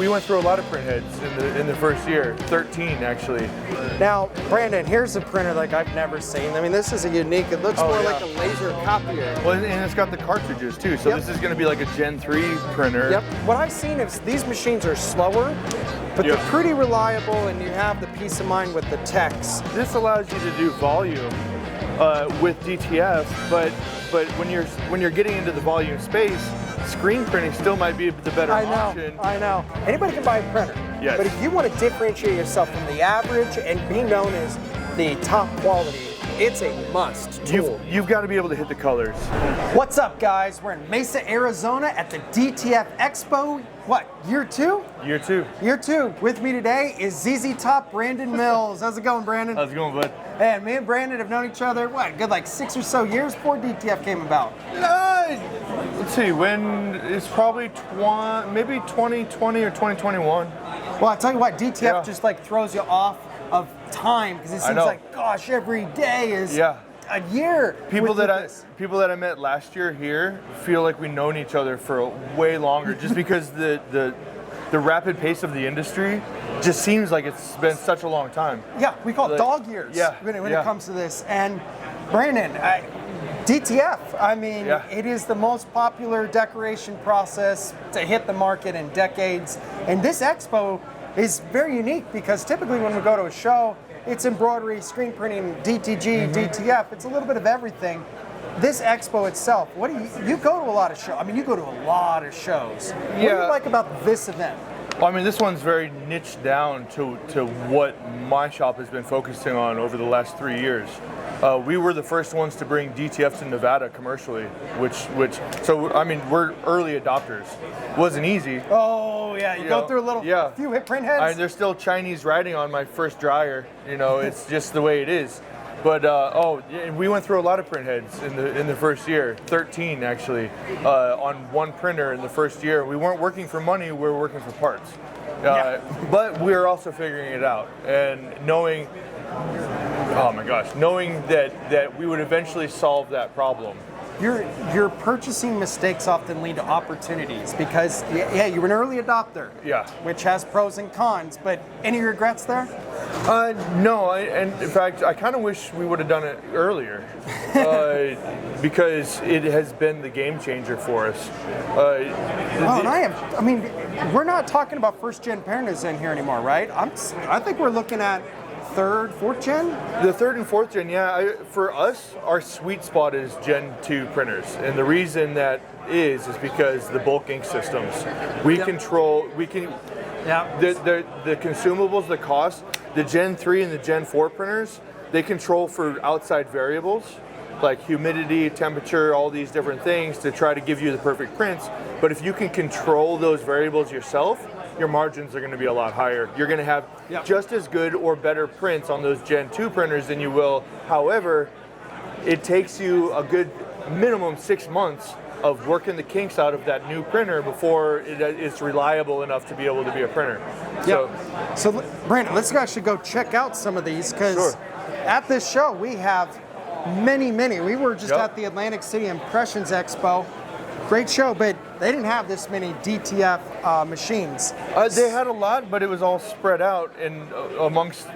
we went through a lot of print heads in the first year, 13 actually. Now, Brandon, here's a printer like I've never seen. I mean, this is a unique, it looks more like a laser copier. Well, and it's got the cartridges too, so this is going to be like a Gen 3 printer. Yep. What I've seen is these machines are slower, but they're pretty reliable, and you have the peace of mind with the text. This allows you to do volume with DTF, but when you're getting into the volume space, screen printing still might be the better option. I know. Anybody can buy a printer. Yes. But if you want to differentiate yourself from the average and be known as the top quality, it's a must tool. You've got to be able to hit the colors. What's up, guys? We're in Mesa, Arizona at the DTF Expo. What, year 2? Year 2. Year 2. With me today is ZZ Top Brandon Mills. How's it going, Brandon? How's it going, bud? And me and Brandon have known each other, what, good like 6 or so years before DTF came about? Let's see, when it's probably maybe 2020 or 2021. Well, I'll tell you what, DTF just like throws you off of time, because it seems like, gosh, every day is a year. People that I met last year here feel like we've known each other for way longer, just because the rapid pace of the industry just seems like it's been such a long time. Yeah, we call it dog years when it comes to this. And Brandon, DTF, I mean, it is the most popular decoration process to hit the market in decades. And this expo is very unique because typically when we go to a show, it's embroidery, screen printing, DTG, DTF. It's a little bit of everything. This expo itself, what do you go to a lot of shows? I mean, you go to a lot of shows. What do you like about this event? Well, I mean, this one's very niched down to what my shop has been focusing on over the last 3 years. We were the first ones to bring DTF to Nevada commercially, so I mean, we're early adopters. Wasn't easy. Oh yeah, you go through a little few hit print heads. There's still Chinese writing on my first dryer. You know, it's just the way it is. But we went through a lot of print heads in the first year, 13 actually, on one printer in the first year. We weren't working for money; we were working for parts. But we were also figuring it out and knowing that we would eventually solve that problem. Your purchasing mistakes often lead to opportunities because you're an early adopter, which has pros and cons. But any regrets there? No, and in fact, I kind of wish we would have done it earlier because it has been the game changer for us. I mean, we're not talking about first gen printers in here anymore, right? I think we're looking at third, fourth gen? The third and fourth gen, for us, our sweet spot is Gen 2 printers. And the reason that is because the bulk ink systems. The consumables, the cost, the Gen 3 and the Gen 4 printers, they control for outside variables like humidity, temperature, all these different things to try to give you the perfect prints. But if you can control those variables yourself, your margins are going to be a lot higher. You're going to have just as good or better prints on those Gen 2 printers than you will. However, it takes you a good minimum 6 months of working the kinks out of that new printer before it's reliable enough to be able to be a printer. So Brandon, let's actually go check out some of these, because at this show we have many. We were just at the Atlantic City Impressions Expo. Great show, but they didn't have this many DTF machines. They had a lot, but it was all spread out amongst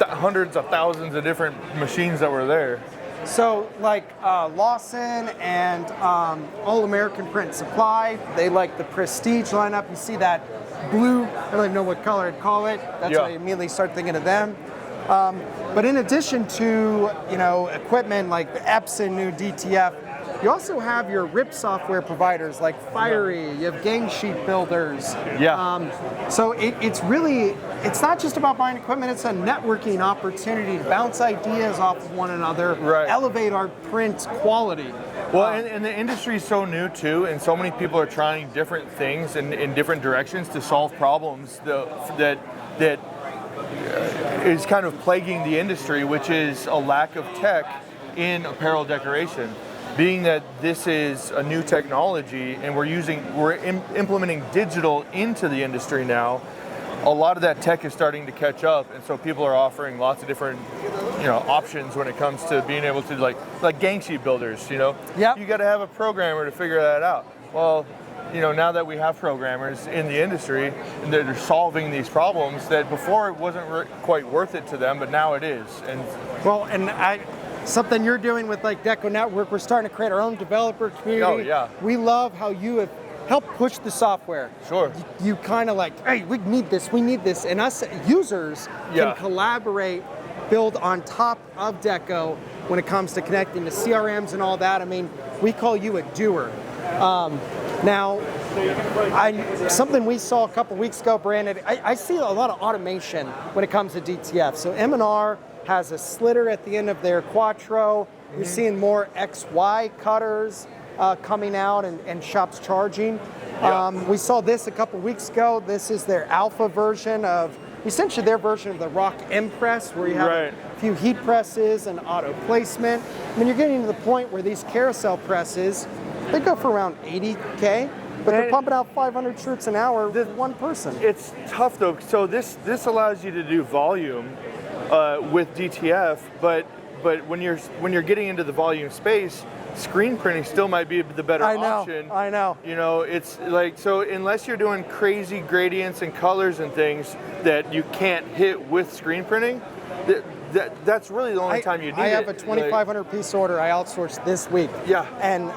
hundreds of thousands of different machines that were there. So like Lawson and All American Print Supply, they like the Prestige lineup. You see that blue, I don't even know what color I'd call it. That's why I immediately start thinking of them. But in addition to equipment like the Epson new DTF, you also have your RIP software providers like Fiery, you have gang sheet builders. So it's not just about buying equipment, it's a networking opportunity to bounce ideas off of one another, elevate our print quality. Well, and the industry is so new too, and so many people are trying different things in different directions to solve problems that is kind of plaguing the industry, which is a lack of tech in apparel decoration. Being that this is a new technology and we're implementing digital into the industry now, a lot of that tech is starting to catch up, and so people are offering lots of different options when it comes to being able to like gang sheet builders. You got to have a programmer to figure that out. Well, now that we have programmers in the industry and that are solving these problems, that before it wasn't quite worth it to them, but now it is. And well, and something you're doing with like DecoNetwork, we're starting to create our own developer community. Oh, yeah. We love how you have helped push the software. Sure. You kind of like, hey, we need this, and us users can collaborate, build on top of Deco when it comes to connecting to CRMs and all that. I mean, we call you a doer. Now, something we saw a couple weeks ago, Brandon, I see a lot of automation when it comes to DTF. So M&R has a slitter at the end of their Quattro. You're seeing more XY cutters coming out and shops charging. We saw this a couple weeks ago. This is their alpha version of, essentially their version of the Rock Impress, where you have a few heat presses and auto placement. I mean, you're getting to the point where these carousel presses, they go for around $80K, but they're pumping out 500 shirts an hour with one person. It's tough though. So this allows you to do volume with DTF, but when you're getting into the volume space, screen printing still might be the better option. I know. It's like, so unless you're doing crazy gradients and colors and things that you can't hit with screen printing, that's really the only time you need it. I have a 2,500 piece order I outsourced this week. Yeah. And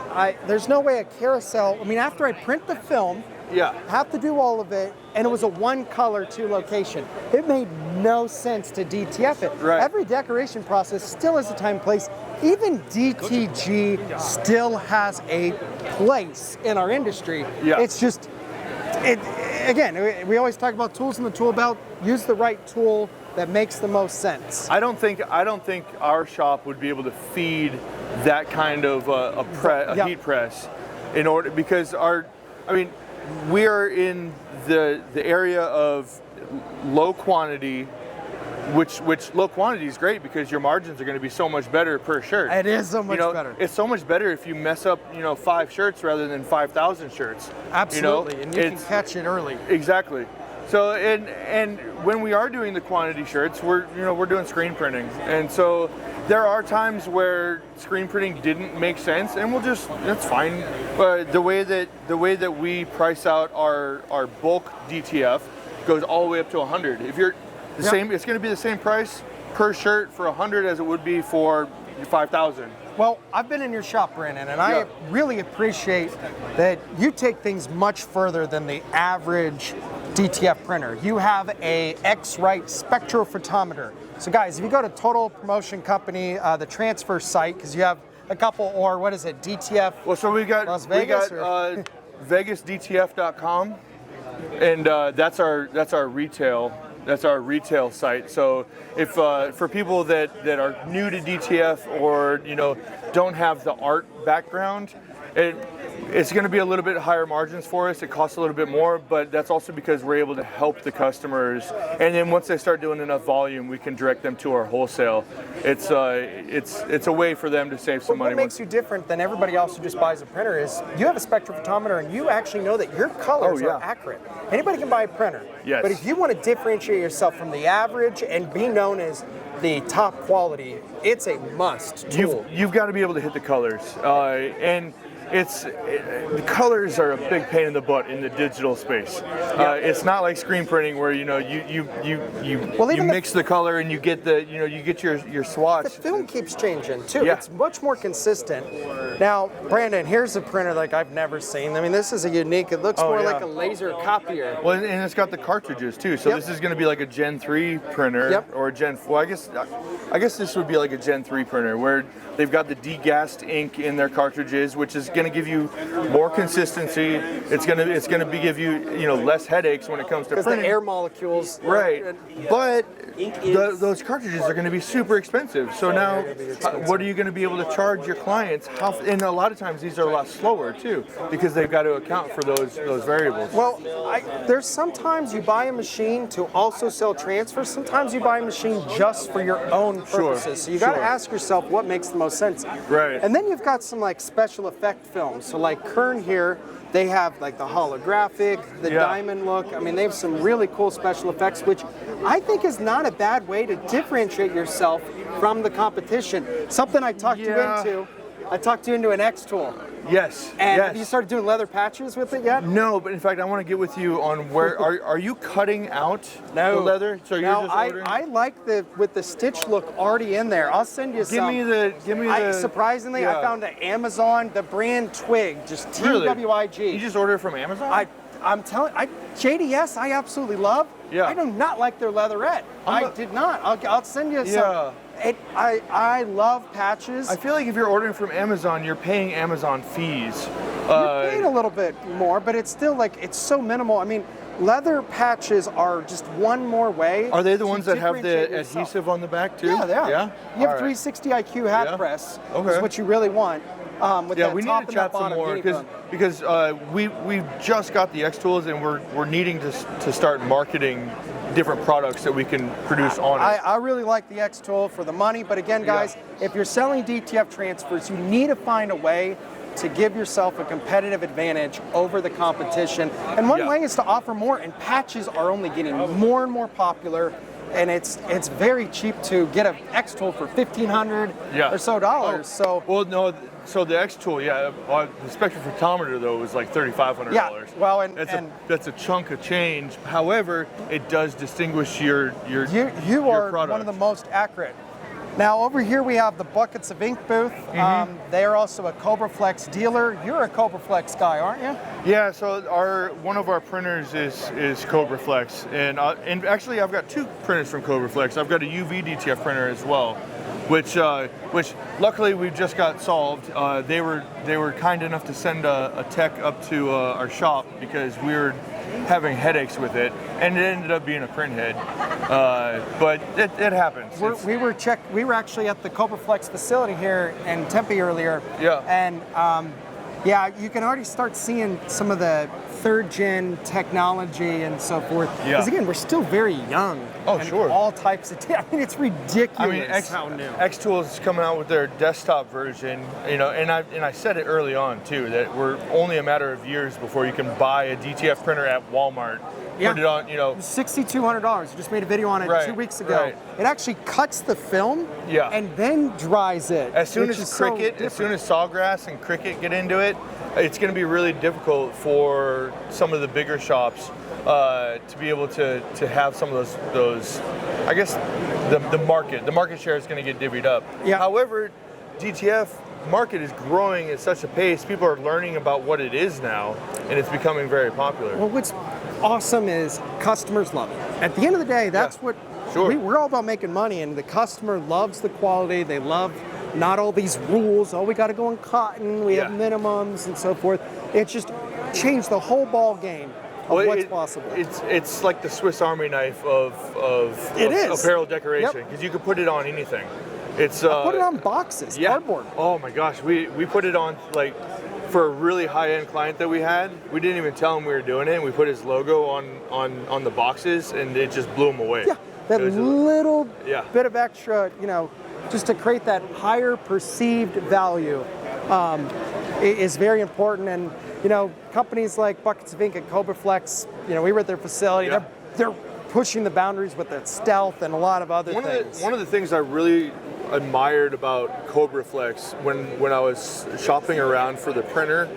there's no way a carousel, I mean, after I print the film, I have to do all of it, and it was a one color, two location. It made no sense to DTF it. Right. Every decoration process still has a time and place. Even DTG still has a place in our industry. Yeah. It's just, again, we always talk about tools in the tool belt. Use the right tool that makes the most sense. I don't think our shop would be able to feed that kind of a heat press in order, because we are in the area of low quantity, which low quantity is great because your margins are going to be so much better per shirt. It is so much better. It's so much better if you mess up 5 shirts rather than 5,000 shirts. Absolutely, and you can catch it early. Exactly. So and when we are doing the quantity shirts, we're doing screen printing, and so there are times where screen printing didn't make sense, and that's fine. The way that we price out our bulk DTF goes all the way up to 100. If you're the same, it's going to be the same price per shirt for 100 as it would be for 5,000. Well, I've been in your shop, Brandon, and I really appreciate that you take things much further than the average DTF printer. You have a X-Rite spectrophotometer. So guys, if you go to Total Promotion Company, the transfer site, because you have a couple, or what is it, DTF? Well, so we got VegasDTF.com, and that's our retail. That's our retail site. So if for people that are new to DTF or don't have the art background, it's going to be a little bit higher margins for us. It costs a little bit more, but that's also because we're able to help the customers. And then once they start doing enough volume, we can direct them to our wholesale. It's a way for them to save some money. What makes you different than everybody else who just buys a printer is you have a spectrophotometer and you actually know that your colors are accurate. Anybody can buy a printer. Yes. But if you want to differentiate yourself from the average and be known as the top quality, it's a must tool. You've got to be able to hit the colors, and the colors are a big pain in the butt in the digital space. It's not like screen printing where you mix the color and you get your swatch. The film keeps changing too. It's much more consistent. Now, Brandon, here's a printer like I've never seen. I mean, this is a unique. It looks more like a laser copier. Well, and it's got the cartridges too. So this is going to be like a Gen 3 printer or a Gen 4. I guess this would be like a Gen 3 printer where they've got the degassed ink in their cartridges, which is going to give you more consistency. It's going to give you less headaches when it comes to printing. Because the air molecules. Right. But those cartridges are going to be super expensive. So now, what are you going to be able to charge your clients? And a lot of times these are a lot slower too, because they've got to account for those variables. Well, there's sometimes you buy a machine to also sell transfers. Sometimes you buy a machine just for your own purposes. So you got to ask yourself what makes the most sense. Right. And then you've got some like special effect films. So like Kern here, they have like the holographic, the diamond look. I mean, they have some really cool special effects, which I think is not a bad way to differentiate yourself from the competition. Something I talked you into. I talked you into an X tool. Yes. And yes. have you started doing leather patches with it yet? No, but in fact, I want to get with you on where are you cutting out the leather? So you're just ordering? I like with the stitch look already in there. I'll send you some. Give me the. Surprisingly, I found an Amazon, the brand Twig, just TWIG. You just order it from Amazon? I'm telling JDS, I absolutely love. Yeah. I do not like their leatherette. I did not. I'll send you some. Yeah. I love patches. I feel like if you're ordering from Amazon, you're paying Amazon fees. You're paying a little bit more, but it's still like, it's so minimal. I mean, leather patches are just one more way. Are they the ones that have the adhesive on the back too? Yeah, they are. Yeah? You have 360 IQ hat press. Okay. Is what you really want. With that we need top to chat some more because we just got the X tools and we're needing to start marketing different products that we can produce on it. I really like the X tool for the money, but again, guys, if you're selling DTF transfers, you need to find a way to give yourself a competitive advantage over the competition. And one way is to offer more, and patches are only getting more and more popular. And it's very cheap to get an X tool for $1,500 or so dollars. So so the X tool, the spectrophotometer though was like $3,500. Yeah, well, that's a chunk of change. However, it does distinguish your you your are product. one of the most accurate. Now over here we have the Buckets of Ink booth. They are also a Cobra Flex dealer. You're a Cobra Flex guy, aren't you? Yeah. So one of our printers is Cobra Flex, and actually I've got two printers from Cobra Flex. I've got a UV DTF printer as well, which luckily we just got solved. They were kind enough to send a tech up to our shop because we were having headaches with it, and it ended up being a print head. But it happens. We were actually at the Cobra Flex facility here in Tempe earlier. Yeah. And you can already start seeing some of the third gen technology and so forth. Yeah. Because again, we're still very young. Oh, sure. All types of it's ridiculous how new. X Tools is coming out with their desktop version, and I said it early on too, that we're only a matter of years before you can buy a DTF printer at Walmart. Yeah. Put it on, $6,200. I just made a video on it 2 weeks ago. Right. It actually cuts the film and then dries it. As soon as Sawgrass and Cricut get into it, it's going to be really difficult for some of the bigger shops to be able to have some of those. I guess the market share is going to get divvied up. Yeah. However, DTF market is growing at such a pace. People are learning about what it is now, and it's becoming very popular. Well, what's awesome is customers love it. At the end of the day, that's what we're all about, making money, and the customer loves the quality. They love not all these rules. Oh, we got to go in cotton. We have minimums and so forth. It's just changed the whole ball game of what's possible. It's like the Swiss Army knife of apparel decoration, because you can put it on anything. I put it on boxes, cardboard. Oh my gosh, we put it on for a really high-end client that we had. We didn't even tell him we were doing it. And we put his logo on the boxes, and it just blew him away. Yeah, that little bit of extra, just to create that higher perceived value is very important. And companies like Buckets of Ink and Cobra Flex, we were at their facility. They're pushing the boundaries with the stealth and a lot of other things. One of the things I really admired about Cobra Flex when I was shopping around for the printer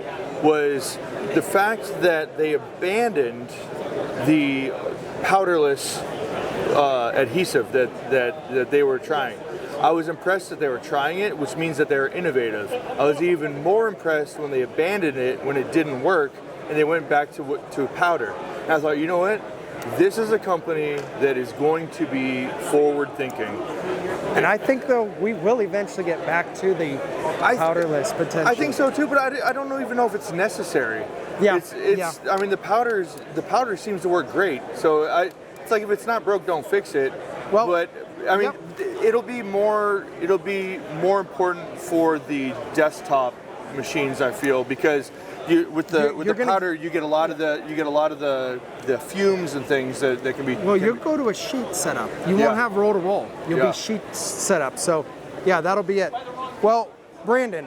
was the fact that they abandoned the powderless adhesive that they were trying. I was impressed that they were trying it, which means that they're innovative. I was even more impressed when they abandoned it when it didn't work and they went back to powder. And I thought, you know what? This is a company that is going to be forward-thinking. And I think, though, we will eventually get back to the powderless potential. I think so, too, but I don't even know if it's necessary. Yeah. I mean, the powder seems to work great. So it's like, if it's not broke, don't fix it. Well, but I mean, it'll be more important for the desktop machines, I feel, because with the powder you get a lot of the fumes and things that can be. Well, you'll go to a sheet setup. You won't have roll to roll. You'll be sheet setup. So, that'll be it. Well, Brandon,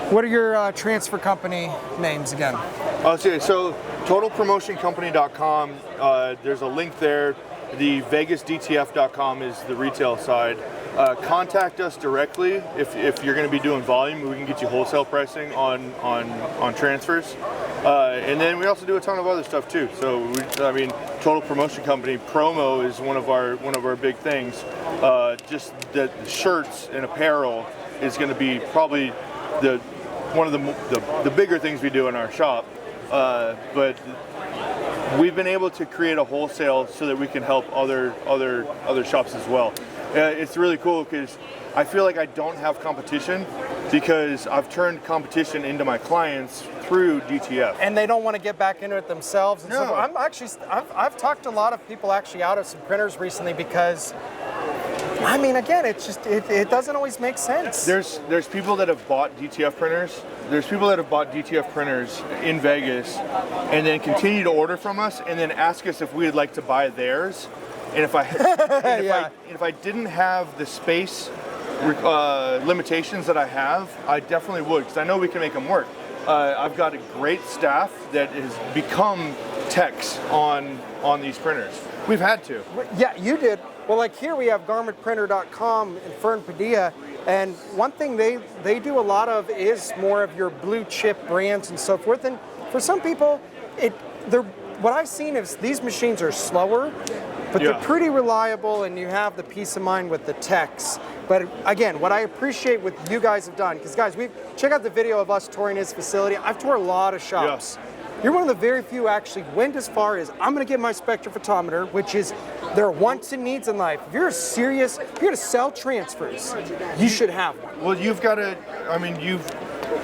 what are your transfer company names again? So totalpromotioncompany.com. There's a link there. The VegasDTF.com is the retail side. Contact us directly if you're going to be doing volume. We can get you wholesale pricing on transfers. And then we also do a ton of other stuff too. So I mean, Total Promotion Company promo is one of our big things. Just the shirts and apparel is going to be probably one of the bigger things we do in our shop. But we've been able to create a wholesale so that we can help other shops as well. It's really cool because I feel like I don't have competition because I've turned competition into my clients through DTF. And they don't want to get back into it themselves. And No. so I've talked to a lot of people actually out of some printers recently because, I mean, again, it's just it doesn't always make sense. There's people that have bought DTF printers. There's people that have bought DTF printers in Vegas and then continue to order from us and then ask us if we would like to buy theirs. And if I didn't have the space limitations that I have, I definitely would, because I know we can make them work. I've got a great staff that has become techs on these printers. We've had to. Yeah, you did. Well, like here we have garmentprinter.com in Fern Padilla, and one thing they do a lot of is more of your blue chip brands and so forth. And for some people, what I've seen is these machines are slower, but they're pretty reliable, and you have the peace of mind with the techs. But again, what I appreciate what you guys have done, because guys, check out the video of us touring his facility. I've toured a lot of shops. Yeah. You're one of the very few actually went as far as I'm going to get my spectrophotometer, which is their wants and needs in life. If you're serious, if you're going to sell transfers, you should have one. Well, you've got to. I mean,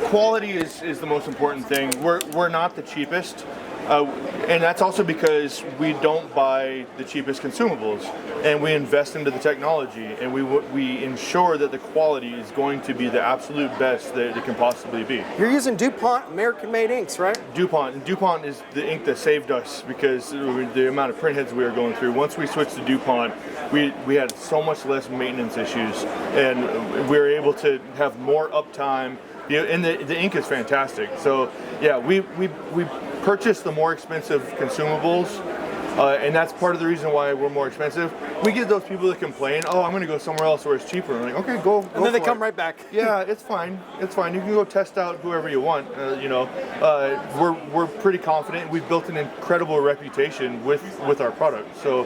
quality is the most important thing. We're not the cheapest. And that's also because we don't buy the cheapest consumables, and we invest into the technology, and we ensure that the quality is going to be the absolute best that it can possibly be. You're using DuPont American-made inks, right? DuPont is the ink that saved us because the amount of printheads we were going through. Once we switched to DuPont, we had so much less maintenance issues, and we were able to have more uptime. And the ink is fantastic. So yeah, we purchase the more expensive consumables, and that's part of the reason why we're more expensive. We get those people that complain, "Oh, I'm going to go somewhere else where it's cheaper." I'm like, "Okay, go." And then they come right back. Yeah, it's fine. It's fine. You can go test out whoever you want. We're pretty confident. We've built an incredible reputation with our product. So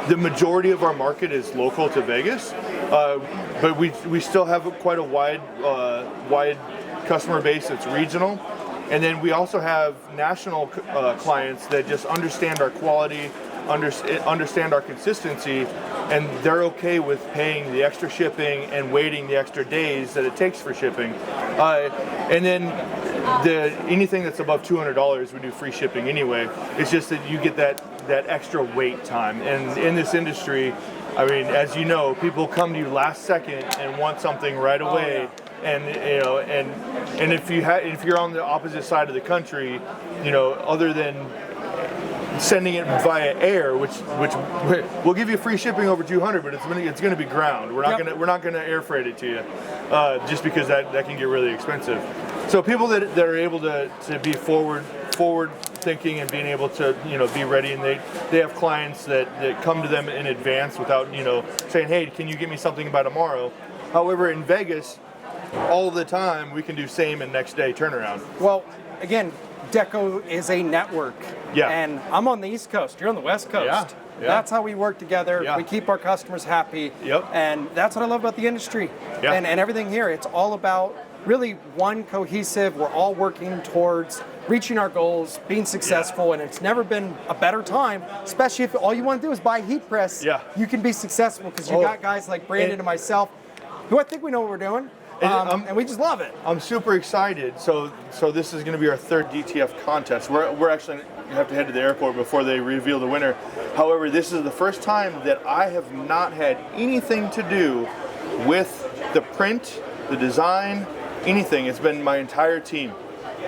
the majority of our market is local to Vegas, but we still have quite a wide customer base that's regional. And then we also have national clients that just understand our quality, understand our consistency, and they're okay with paying the extra shipping and waiting the extra days that it takes for shipping. And then anything that's above $200, we do free shipping anyway. It's just that you get that extra wait time. And in this industry, I mean, as you know, people come to you last second and want something right away. Oh, yeah. And if you're on the opposite side of the country, other than sending it via air, which we'll give you free shipping over 200, but it's going to be ground. We're not going to air freight it to you, just because that can get really expensive. So people that are able to be forward thinking and being able to be ready, and they have clients that come to them in advance without saying, "Hey, can you get me something by tomorrow?" However, in Vegas, all the time we can do same and next day turnaround. Well, again, Deco is a network. Yeah. And I'm on the East Coast. You're on the West Coast. Yeah. Yeah. That's how we work together. Yeah. We keep our customers happy. Yep. And that's what I love about the industry. Yeah. And everything here. It's all about really one cohesive. We're all working towards reaching our goals, being successful, and it's never been a better time, especially if all you want to do is buy heat press. Yeah. You can be successful because you got guys like Brandon and myself who I think we know what we're doing. And we just love it. I'm super excited. So this is going to be our third DTF contest. We're actually have to head to the airport before they reveal the winner. However, this is the first time that I have not had anything to do with the print, the design, anything. It's been my entire team.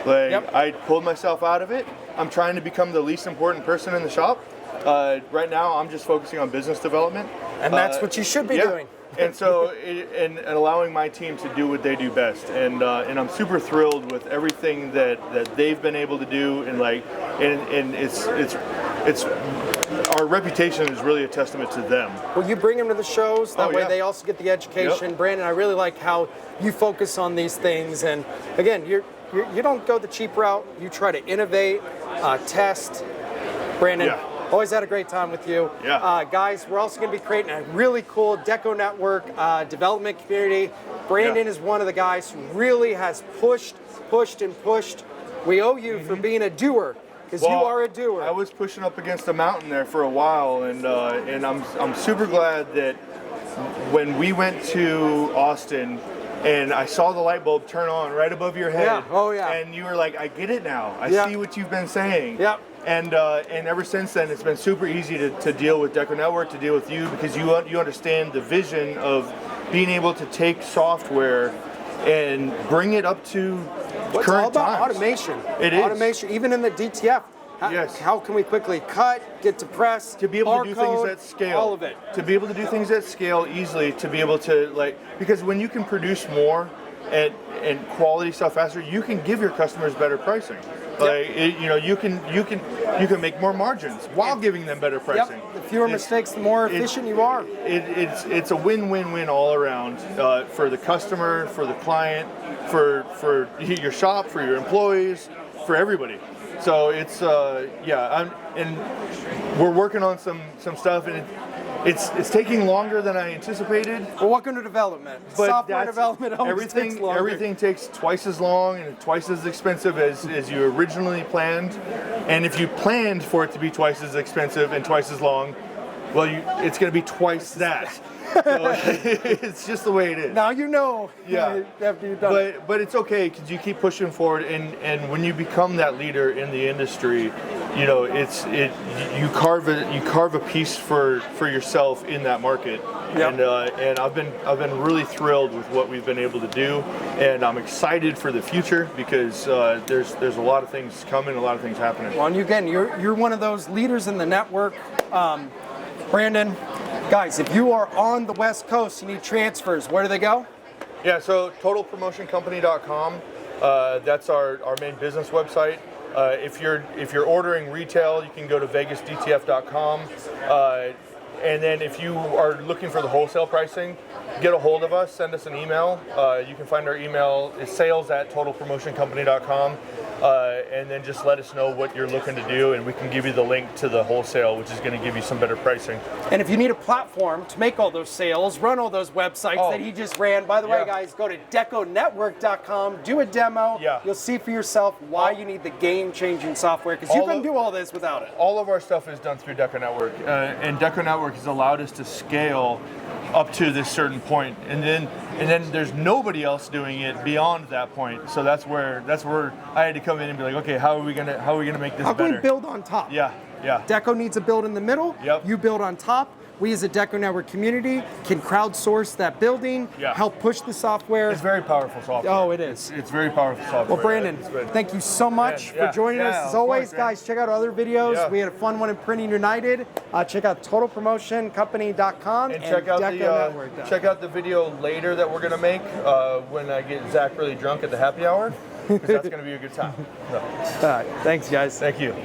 I pulled myself out of it. I'm trying to become the least important person in the shop. Right now, I'm just focusing on business development. And that's what you should be doing. And so, and allowing my team to do what they do best, and I'm super thrilled with everything that they've been able to do, and it's our reputation is really a testament to them. Well, you bring them to the shows. That way yeah. they also get the education. Yep. Brandon, I really like how you focus on these things. And again, you don't go the cheap route. You try to innovate, test. Brandon, always had a great time with you. Yeah. Guys, we're also going to be creating a really cool DecoNetwork development community. Brandon is one of the guys who really has pushed. We owe you for being a doer, because you are a doer. I was pushing up against a mountain there for a while, and I'm super glad that when we went to Austin and I saw the light bulb turn on right above your head. Yeah. Oh yeah. And you were like, I get it now. I see what you've been saying. Yep. And ever since then, it's been super easy to deal with DecoNetwork, to deal with you, because you understand the vision of being able to take software and bring it up to It's current all about times. automation. It is. Automation, even in the DTF. How can we quickly cut, get to press, to be able barcode, to do things at scale, all of it. To be able to do things at scale easily, to be able to because when you can produce more and quality stuff faster, you can give your customers better pricing. You can make more margins while giving them better pricing. Yep. The fewer mistakes, the more efficient you are. It's a win-win-win all around for the customer, for the client, for your shop, for your employees, for everybody. So it's and we're working on some stuff, and it's taking longer than I anticipated. Well, welcome to development. But Software development always takes longer. Everything takes twice as long and twice as expensive as you originally planned. And if you planned for it to be twice as expensive and twice as long, well, it's going to be twice that. So it's just the way it is. Now you know. Yeah. After you've done it. But it's okay, because you keep pushing forward, and when you become that leader in the industry, you carve a piece for yourself in that market. Yep. And I've been really thrilled with what we've been able to do, and I'm excited for the future, because there's a lot of things coming, a lot of things happening. Well, and again, you're one of those leaders in the network, Brandon. Guys, if you are on the West Coast, you need transfers. Where do they go? Yeah, so totalpromotioncompany.com. That's our main business website. If you're ordering retail, you can go to vegasdtf.com. And then if you are looking for the wholesale pricing, get a hold of us, send us an email. You can find our email is sales@totalpromotioncompany.com. And then just let us know what you're looking to do, and we can give you the link to the wholesale, which is going to give you some better pricing. And if you need a platform to make all those sales, run all those websites that he just ran, by the way, guys, go to DecoNetwork.com, do a demo. Yeah. You'll see for yourself why you need the game-changing software, because you couldn't do all this without it. All of our stuff is done through DecoNetwork, and DecoNetwork has allowed us to scale up to this certain point, and then there's nobody else doing it beyond that point. So that's where I had to come in and be like, okay, how are we gonna make this better? How can we build on top? Yeah. Deco needs a build in the middle. Yep. You build on top. We as a DecoNetwork community can crowdsource that building, help push the software. It's very powerful software. Oh, it is. It's very powerful software. Well, Brandon, thank you so much for joining us. As always, guys, check out our other videos. Yeah. We had a fun one in Printing United. Check out totalpromotioncompany.com and check out the video later that we're going to make when I get Zach really drunk at the happy hour, because that's going to be a good time. So. Thanks, guys. Thank you.